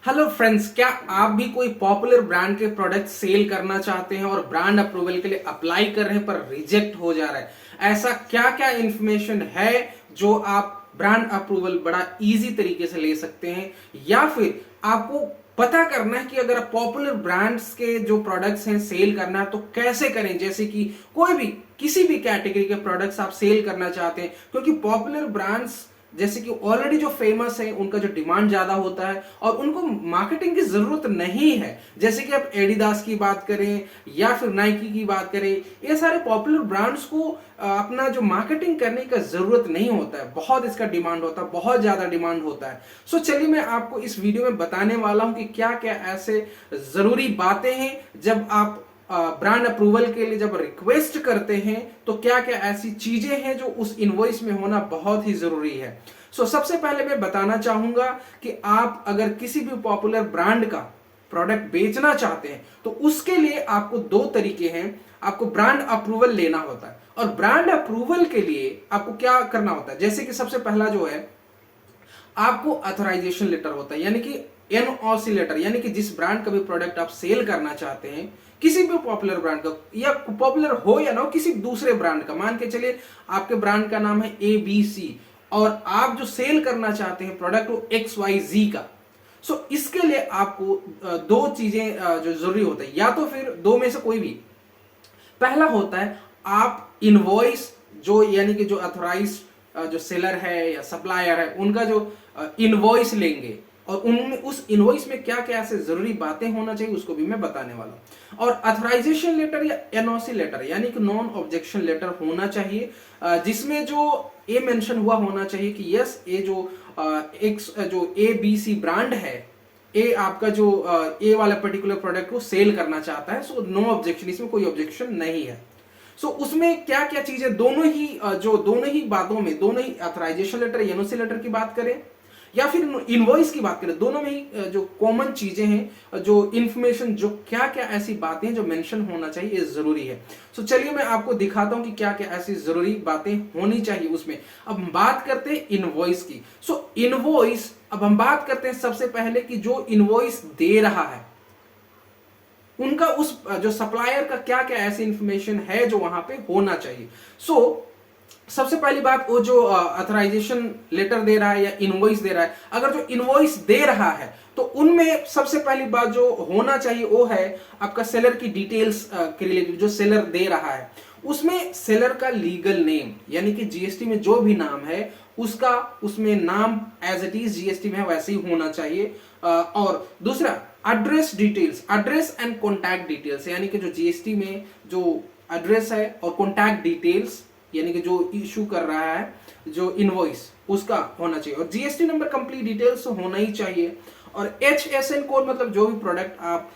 Hello friends, क्या आप भी कोई पॉपुलर ब्रांड के प्रोडक्ट सेल करना चाहते हैं और ब्रांड अप्रूवल के लिए अप्लाई कर रहे हैं पर रिजेक्ट हो जा रहा है? ऐसा क्या क्या इंफॉर्मेशन है जो आप ब्रांड अप्रूवल बड़ा इजी तरीके से ले सकते हैं, या फिर आपको पता करना है कि अगर आप पॉपुलर ब्रांड्स के जो प्रोडक्ट्स हैं सेल करना है तो कैसे करें? जैसे कि कोई भी किसी भी कैटेगरी के प्रोडक्ट्स आप सेल करना चाहते हैं, क्योंकि पॉपुलर ब्रांड्स जैसे कि ऑलरेडी जो फेमस है उनका जो डिमांड ज्यादा होता है और उनको मार्केटिंग की जरूरत नहीं है। जैसे कि आप एडिडास की बात करें या फिर नाइकी की बात करें, ये सारे पॉपुलर ब्रांड्स को अपना जो मार्केटिंग करने का जरूरत नहीं होता है, बहुत इसका डिमांड होता है, बहुत ज्यादा डिमांड होता है। सो चलिए मैं आपको इस वीडियो में बताने वाला हूं कि क्या क्या ऐसे जरूरी बातें हैं जब आप ब्रांड अप्रूवल के लिए जब रिक्वेस्ट करते हैं तो क्या क्या ऐसी चीजें हैं जो उस इनवॉइस में होना बहुत ही जरूरी है। सबसे पहले मैं बताना चाहूंगा कि आप अगर किसी भी पॉपुलर ब्रांड का प्रोडक्ट बेचना चाहते हैं तो उसके लिए आपको दो तरीके हैं। आपको ब्रांड अप्रूवल लेना होता है और ब्रांड अप्रूवल के लिए आपको क्या करना होता है, जैसे कि सबसे पहला जो है आपको अथोराइजेशन लेटर होता है, यानी कि एनओसी लेटर, यानी कि जिस ब्रांड का भी प्रोडक्ट आप सेल करना चाहते हैं, किसी भी पॉपुलर ब्रांड का, या पॉपुलर हो या ना हो, किसी दूसरे ब्रांड का, मान के चलिए आपके ब्रांड का नाम है ABC और आप जो सेल करना चाहते हैं प्रोडक्ट वो XYZ का। इसके लिए आपको दो चीजें जो जरूरी होता है, या तो फिर दो में से कोई भी। पहला होता है आप इनवॉइस, जो यानी कि जो अथोराइज जो सेलर है या सप्लायर है उनका जो इनवॉइस लेंगे और उनमें उस इनवॉइस में क्या क्या ऐसे जरूरी बातें होना चाहिए उसको भी मैं बताने वाला हूं। और अथोराइजेशन लेटर या एनओसी लेटर यानी कि नॉन ऑब्जेक्शन लेटर होना चाहिए, जिसमें जो ये मेंशन हुआ होना चाहिए कि यस, ये जो ABC ब्रांड है, ए आपका जो ए वाला पर्टिकुलर प्रोडक्ट को सेल करना चाहता है, सो नो ऑब्जेक्शन, इसमें कोई ऑब्जेक्शन नहीं है। उसमें क्या क्या चीजें, दोनों ही बातों में, दोनों ही अथराइजेशन लेटर, एनओसी लेटर की बात करें या फिर इनवॉइस की बात करें, दोनों में ही जो कॉमन चीजें हैं, जो इंफॉर्मेशन, जो क्या क्या ऐसी बातें हैं जो मेंशन होना चाहिए, ये जरूरी है। चलिए मैं आपको दिखाता हूं कि क्या क्या ऐसी जरूरी बातें होनी चाहिए उसमें। अब हम बात करते हैं इनवॉइस की। इनवॉइस, अब हम बात करते हैं सबसे पहले कि जो इनवॉइस दे रहा है उनका उस जो सप्लायर का क्या क्या ऐसी इंफॉर्मेशन है जो वहां पे होना चाहिए। सबसे पहली बात, वो जो अथराइजेशन लेटर दे रहा है या इनवॉइस दे रहा है, अगर जो इनवॉइस दे रहा है तो उनमें सबसे पहली बात जो होना चाहिए वो है आपका सेलर की डिटेल्स के रिलेटेड। जो सेलर दे रहा है उसमें सेलर का लीगल नेम, यानी कि जीएसटी में जो भी नाम है उसका, उसमें नाम एज इट इज जीएसटी में वैसे ही होना चाहिए। और दूसरा address details, address and contact details, यानी कि जो जीएसटी में जो एड्रेस है और कॉन्टैक्ट डिटेल्स, यानी कि जो इशू कर रहा है जो इनवॉइस, उसका होना चाहिए। और जीएसटी नंबर कंप्लीट डिटेल्स तो होना ही चाहिए। और HSN कोड, मतलब जो भी प्रोडक्ट आप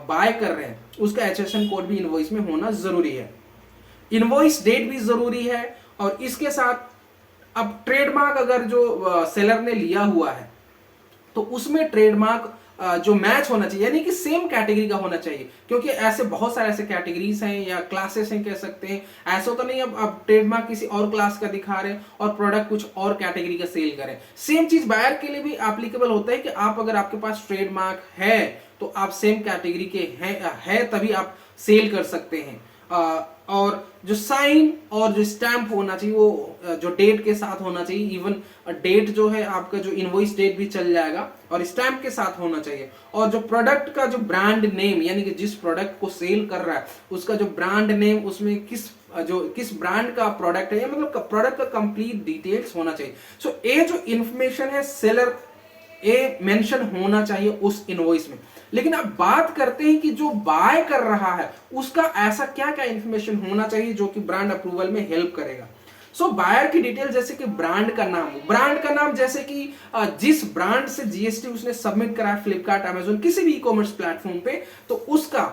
बाय कर रहे हैं उसका HSN कोड भी इनवॉइस में होना जरूरी है। इनवॉइस डेट भी जरूरी है। और इसके साथ अब ट्रेडमार्क अगर जो सेलर ने लिया हुआ है तो उसमें ट्रेडमार्क जो मैच होना चाहिए, यानी कि सेम कैटेगरी का होना चाहिए, क्योंकि ऐसे बहुत सारे ऐसे कैटेगरीज हैं या क्लासेस हैं कह सकते हैं। ऐसा तो नहीं अब ट्रेडमार्क किसी और क्लास का दिखा रहे हैं और प्रोडक्ट कुछ और कैटेगरी का सेल करें। सेम चीज बायर के लिए भी एप्लीकेबल होता है कि आप अगर आपके पास ट्रेडमार्क है तो आप सेम कैटेगरी के है तभी आप सेल कर सकते हैं। और जो साइन और जो स्टैंप होना चाहिए वो जो डेट के साथ होना चाहिए। इवन डेट जो है आपका जो इनवॉइस डेट भी चल जाएगा और स्टैंप के साथ होना चाहिए। और जो प्रोडक्ट का जो ब्रांड नेम, यानी कि जिस प्रोडक्ट को सेल कर रहा है उसका जो ब्रांड नेम, उसमें किस ब्रांड का प्रोडक्ट है, मतलब प्रोडक्ट का कंप्लीट डिटेल्स होना चाहिए। ये जो इंफॉर्मेशन है सेलर, ये मेंशन होना चाहिए उस इनवॉइस में। लेकिन अब बात करते हैं कि जो बाय कर रहा है उसका ऐसा क्या क्या इंफॉर्मेशन होना चाहिए जो कि ब्रांड अप्रूवल में हेल्प करेगा। बायर की डिटेल, जैसे कि ब्रांड का नाम जैसे कि जिस ब्रांड से जीएसटी उसने सबमिट करा है, फ्लिपकार्ट, अमेजोन, किसी भी ई कॉमर्स प्लेटफॉर्म पे, तो उसका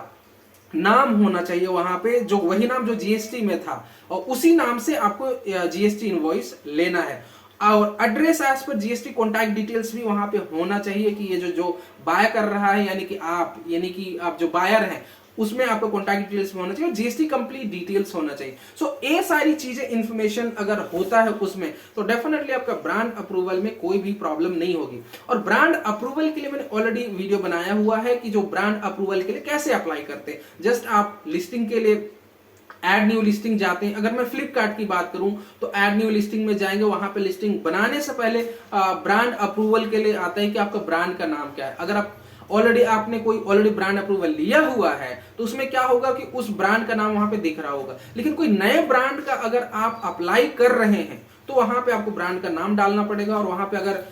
नाम होना चाहिए वहां पे, जो वही नाम जो जीएसटी में था और उसी नाम से आपको जीएसटी इनवॉइस लेना है। और एड्रेस एज पर जीएसटी कॉन्टैक्ट डिटेल्स भी वहां पे होना चाहिए कि ये जो बाय कर रहा है, यानी कि आप जो बायर हैं उसमें आपका कॉन्टैक्ट डिटेल्स होना चाहिए और जीएसटी कंप्लीट डिटेल्स होना चाहिए। सो ये सारी चीजें इंफॉर्मेशन अगर होता है उसमें, तो डेफिनेटली आपका ब्रांड अप्रूवल में कोई भी प्रॉब्लम नहीं होगी। और ब्रांड अप्रूवल के लिए मैंने ऑलरेडी वीडियो बनाया हुआ है कि जो ब्रांड अप्रूवल के लिए कैसे अप्लाई करते हैं। जस्ट आप लिस्टिंग के लिए ऐड न्यू लिस्टिंग जाते हैं। अगर मैं फ्लिपकार्ट की बात करूं तो ऐड न्यू लिस्टिंग में जाएंगे, वहां पे लिस्टिंग बनाने से पहले ब्रांड अप्रूवल के लिए आता है कि आपका ब्रांड का नाम क्या है। अगर आप आपने कोई ऑलरेडी ब्रांड अप्रूवल लिया हुआ है तो उसमें क्या होगा कि उस ब्रांड का नाम वहां पे दिख रहा होगा। लेकिन कोई नए ब्रांड का अगर आप अप्लाई कर रहे हैं तो वहां पे आपको ब्रांड का नाम डालना पड़ेगा। और वहां पे अगर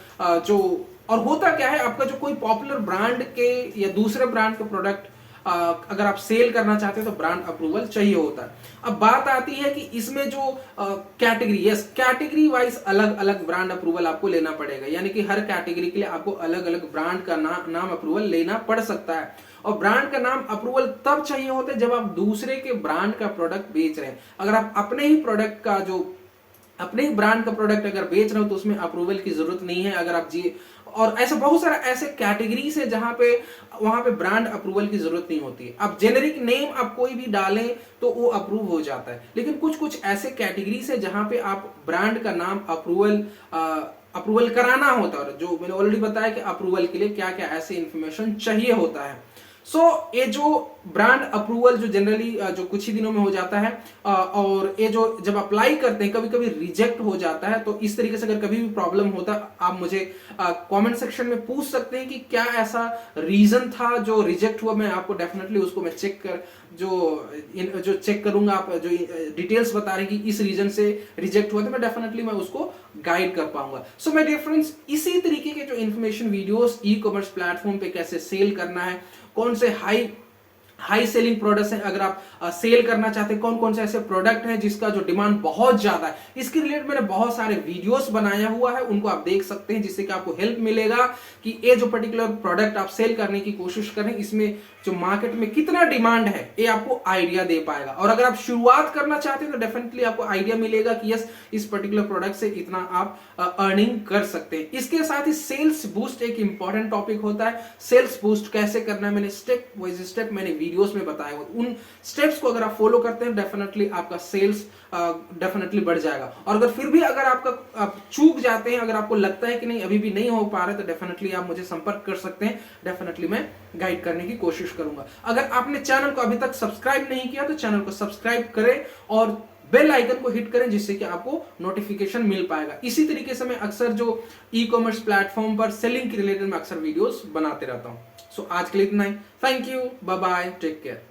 और होता क्या है, आपका जो कोई पॉपुलर ब्रांड के या दूसरे ब्रांड के प्रोडक्ट अगर आप सेल करना चाहते हैं तो ब्रांड अप्रूवल चाहिए होता है। अब बात आती है कि इसमें जो कैटेगरी वाइज अलग अलग ब्रांड अप्रूवल आपको लेना पड़ेगा, यानी कि हर कैटेगरी के लिए आपको अलग अलग ब्रांड का नाम अप्रूवल लेना पड़ सकता है। और ब्रांड का नाम अप्रूवल तब चाहिए होता है जब आप दूसरे के ब्रांड का प्रोडक्ट बेच रहे हैं। अगर आप अपने ही ब्रांड का प्रोडक्ट अगर बेच रहे हो तो उसमें अप्रूवल की जरूरत नहीं है। अगर आप और ऐसे बहुत सारा ऐसे कैटेगरीज है जहां पे वहां पे ब्रांड अप्रूवल की जरूरत नहीं होती है। अब जेनेरिक नेम आप कोई भी डालें तो वो अप्रूव हो जाता है। लेकिन कुछ ऐसे कैटेगरीज है जहां पे आप ब्रांड का नाम अप्रूवल कराना होता है। जो मैंने ऑलरेडी बताया कि अप्रूवल के लिए क्या क्या ऐसे इंफॉर्मेशन चाहिए होता है। ये जो ब्रांड अप्रूवल जो जनरली जो कुछ ही दिनों में हो जाता है, और ये जो जब अप्लाई करते हैं कभी कभी रिजेक्ट हो जाता है। तो इस तरीके से अगर कभी भी प्रॉब्लम होता है आप मुझे कमेंट सेक्शन में पूछ सकते हैं कि क्या ऐसा रीजन था जो रिजेक्ट हुआ। मैं आपको डेफिनेटली उसको मैं जो चेक करूंगा। आप जो डिटेल्स बता रहे हैं कि इस रीजन से रिजेक्ट हुआ तो मैं डेफिनेटली मैं उसको गाइड कर पाऊंगा। सो माय डियर फ्रेंड्स, इसी तरीके के जो information videos e commerce platform पे कैसे सेल करना है, कौन से हाई सेलिंग प्रोडक्ट्स हैं, अगर आप सेल करना चाहते हैं, कौन कौन से ऐसे प्रोडक्ट हैं जिसका जो डिमांड बहुत ज्यादा है, इसके रिलेटेड मैंने बहुत सारे वीडियोस बनाया हुआ है। उनको आप देख सकते हैं जिससे कि आपको हेल्प मिलेगा कि ये जो पर्टिकुलर प्रोडक्ट आप सेल करने की कोशिश करें इसमें जो मार्केट में कितना डिमांड है ये आपको आइडिया दे पाएगा। और अगर आप शुरुआत करना चाहते हैं तो डेफिनेटली आपको आइडिया मिलेगा कि यस, इस पर्टिकुलर प्रोडक्ट से इतना आप अर्निंग कर सकते हैं। इसके साथ ही सेल्स बूस्ट एक इंपॉर्टेंट टॉपिक होता है। सेल्स बूस्ट कैसे करना है मैंने स्टेप बाय स्टेप मैंने वीडियोस में बताया हुआ। उन स्टेप्स को अगर आप फॉलो करते हैं डेफिनेटली आपका सेल्स डेफिनेटली बढ़ जाएगा। और अगर फिर भी अगर आप चूक जाते हैं, अगर आपको लगता है कि नहीं अभी भी नहीं हो पा रहा है, तो डेफिनेटली आप मुझे संपर्क कर सकते हैं। डेफिनेटली मैं गाइड करने की कोशिश करूंगा। अगर आपने चैनल को अभी तक सब्सक्राइब नहीं किया तो चैनल को सब्सक्राइब करें और बेल आइकन को हिट करें जिससे कि आपको नोटिफिकेशन मिल पाएगा। इसी तरीके से मैं अक्सर जो ई कॉमर्स प्लेटफॉर्म पर सेलिंग के रिलेटेड मैं अक्सर वीडियोस बनाते रहता हूं। सो आज के लिए इतना ही। Thank you, bye bye, take care.